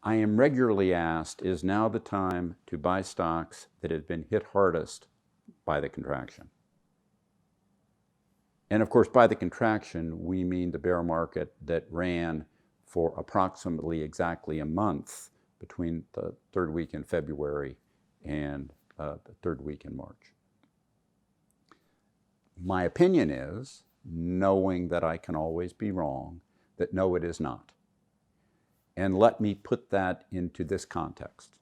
I am regularly asked, is now the time to buy stocks that have been hit hardest by the contraction? And of course, by the contraction, we mean the bear market that ran for approximately exactly a month between the third week in February and the third week in March. My opinion is, knowing that I can always be wrong, that no, it is not. And let me put that into this context.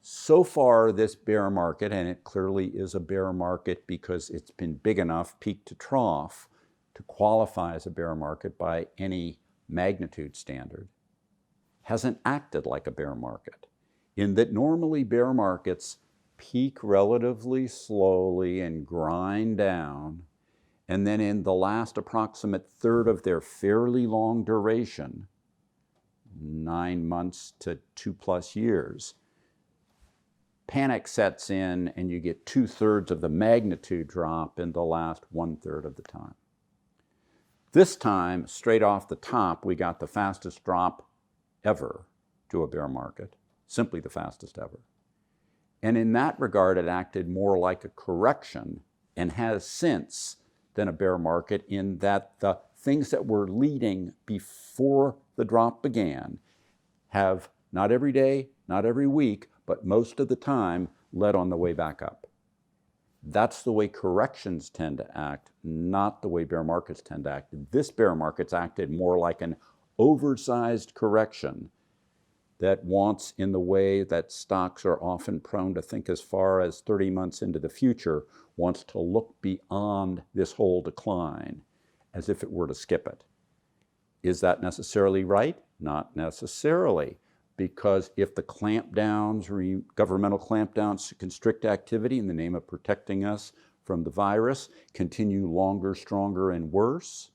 So far, this bear market, and it clearly is a bear market because it's been big enough, peak to trough, to qualify as a bear market by any magnitude standard, hasn't acted like a bear market, in that normally bear markets peak relatively slowly and grind down, and then in the last approximate third of their fairly long duration, 9 months to 2+ years, panic sets in and you get 2/3 of the magnitude drop in the last 1/3 of the time. This time, straight off the top, we got the fastest drop ever to a bear market, simply the fastest ever. And in that regard, it acted more like a correction and has since than a bear market, in that the things that were leading before the drop began have, not every day, not every week, but most of the time, led on the way back up. That's the way corrections tend to act, not the way bear markets tend to act. This bear market's acted more like an oversized correction that wants, in the way that stocks are often prone to think as far as 30 months into the future, wants to look beyond this whole decline as if it were to skip it. Is that necessarily right? Not necessarily, because if the clampdowns, governmental clampdowns to constrict activity in the name of protecting us from the virus, continue longer, stronger, and worse,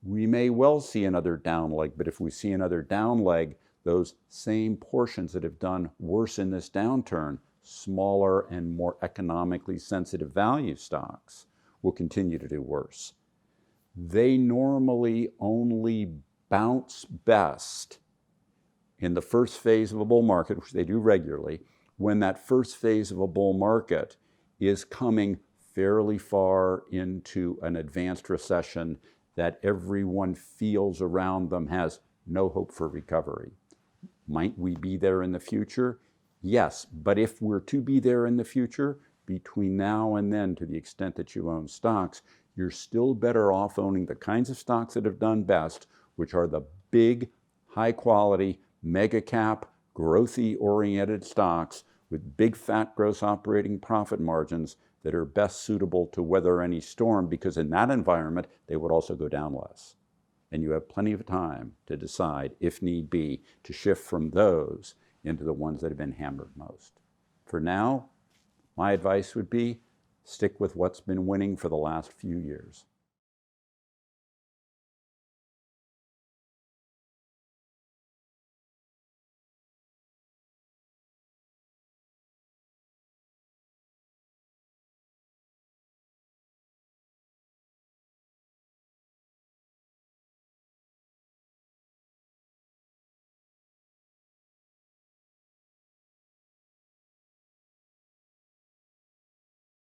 we may well see another down leg. But if we see another down leg, those same portions that have done worse in this downturn, smaller and more economically sensitive value stocks, will continue to do worse. They normally only bounce best in the first phase of a bull market, which they do regularly, when that first phase of a bull market is coming fairly far into an advanced recession that everyone feels around them has no hope for recovery. Might we be there in the future? Yes, but if we're to be there in the future, between now and then, to the extent that you own stocks, you're still better off owning the kinds of stocks that have done best, which are the big, high-quality, mega-cap, growthy-oriented stocks with big, fat gross operating profit margins that are best suitable to weather any storm, because in that environment, they would also go down less. And you have plenty of time to decide, if need be, to shift from those into the ones that have been hammered most. For now, my advice would be, stick with what's been winning for the last few years.